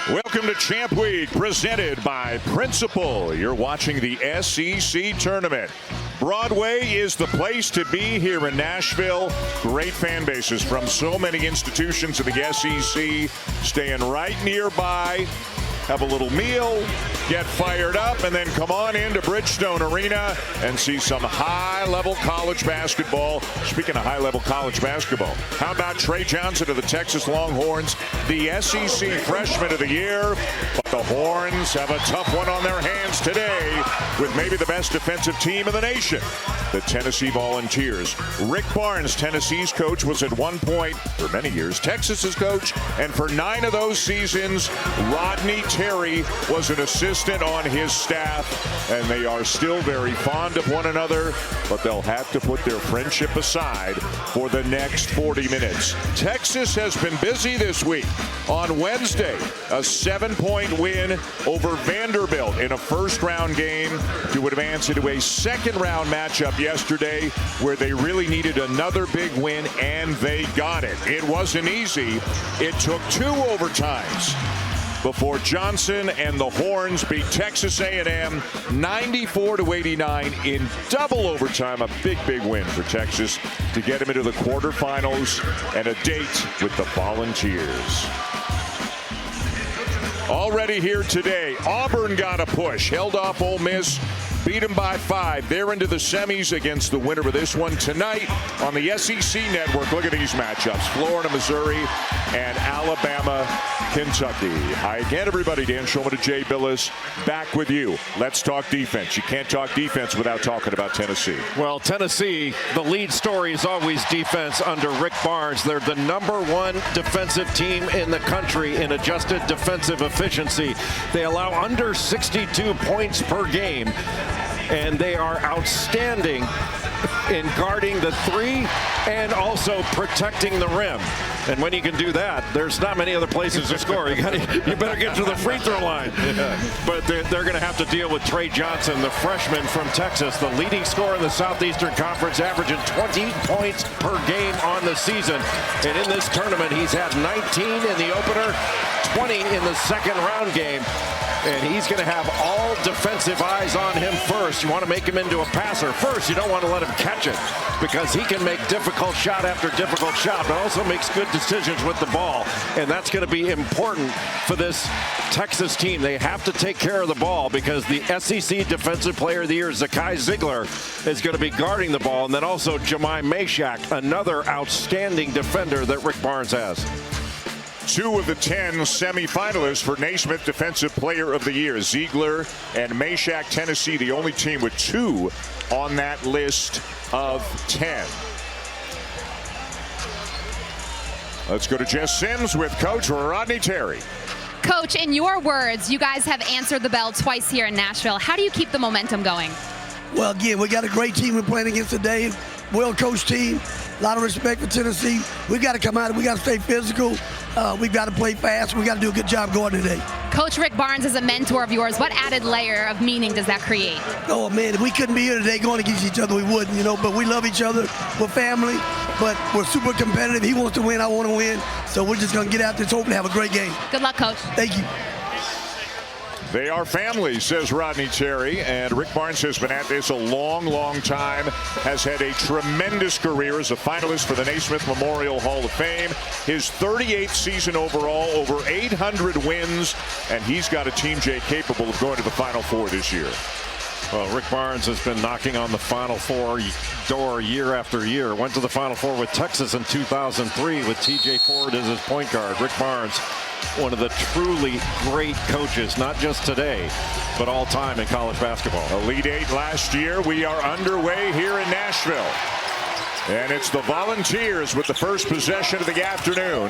Welcome to Champ Week, presented by Principal. You're watching the SEC tournament. Broadway is the place to be here in Nashville. Great fan bases from so many institutions in the SEC, staying right nearby. Have a little meal, get fired up, and then come on into Bridgestone Arena and see some high-level college basketball. Speaking of high-level college basketball, how about Trey Johnson of the Texas Longhorns, the SEC Freshman of the Year? But the Horns have a tough one on their hands today with maybe the best defensive team in the nation, the Tennessee Volunteers. Rick Barnes, Tennessee's coach, was at one point, for many years, Texas's coach, and for 9 of those seasons, Rodney Terry was an assistant on his staff, and they are still very fond of one another, but they'll have to put their friendship aside for the next 40 minutes. Texas has been busy this week. On Wednesday, a 7-point win over Vanderbilt in a first-round game to advance into a second-round matchup yesterday where they really needed another big win, and they got it. It wasn't easy. It took 2 overtimes before Johnson and the Horns beat Texas A&M 94-89 in double overtime. A big win for Texas to get them into the quarterfinals and a date with the Volunteers. Already here today, Auburn got a push, held off Ole Miss, beat them by 5. They're into the semis against the winner of this one tonight on the SEC Network. Look at these matchups: Florida, Missouri, and Alabama, Kentucky. Hi again, everybody. Dan Shulman and Jay Billis back with you. Let's talk defense. You can't talk defense without talking about Tennessee. Well, Tennessee, the lead story is always defense under Rick Barnes. They're the #1 defensive team in the country in adjusted defensive efficiency. They allow under 62 points per game, and they are outstanding in guarding the 3 and also protecting the rim. And when you can do that, there's not many other places to score. You better get to the free throw line. Yeah. But they're going to have to deal with Trey Johnson, the freshman from Texas, the leading scorer in the Southeastern Conference, averaging 20 points per game on the season. And in this tournament, he's had 19 in the opener, 20 in the second round game. And he's going to have all defensive eyes on him first. You want to make him into a passer. First, you don't want to let him catch it because he can make difficult shot after difficult shot, but also makes good decisions with the ball. And that's going to be important for this Texas team. They have to take care of the ball because the SEC Defensive Player of the Year, Zakai Ziegler, is going to be guarding the ball. And then also Jemai Meshack, another outstanding defender that Rick Barnes has. 2 of the 10 semifinalists for Naismith Defensive Player of the Year. Ziegler and Meshack. Tennessee, the only team with 2 on that list of 10. Let's go to Jess Sims with Coach Rodney Terry. Coach, in your words, you guys have answered the bell twice here in Nashville. How do you keep the momentum going? Well, again, we got a great team we're playing against today. Well-coached team. A lot of respect for Tennessee. We've got to come out. We got to stay physical. We've got to play fast. We got to do a good job going today. Coach Rick Barnes is a mentor of yours. What added layer of meaning does that create? Oh, man, if we couldn't be here today going against each other, we wouldn't, but we love each other. We're family, but we're super competitive. He wants to win. I want to win. So we're just going to get out there and hopefully have a great game. Good luck, Coach. Thank you. They are family, says Rodney Terry, and Rick Barnes has been at this a long time, has had a tremendous career as a finalist for the Naismith Memorial Hall of Fame. His 38th season overall, over 800 wins, and he's got a Team J capable of going to the Final Four this year. Well, Rick Barnes has been knocking on the Final Four door year after year. Went to the Final Four with Texas in 2003 with T.J. Ford as his point guard. Rick Barnes, one of the truly great coaches, not just today, but all time in college basketball. Elite 8 last year. We are underway here in Nashville. And it's the Volunteers with the first possession of the afternoon.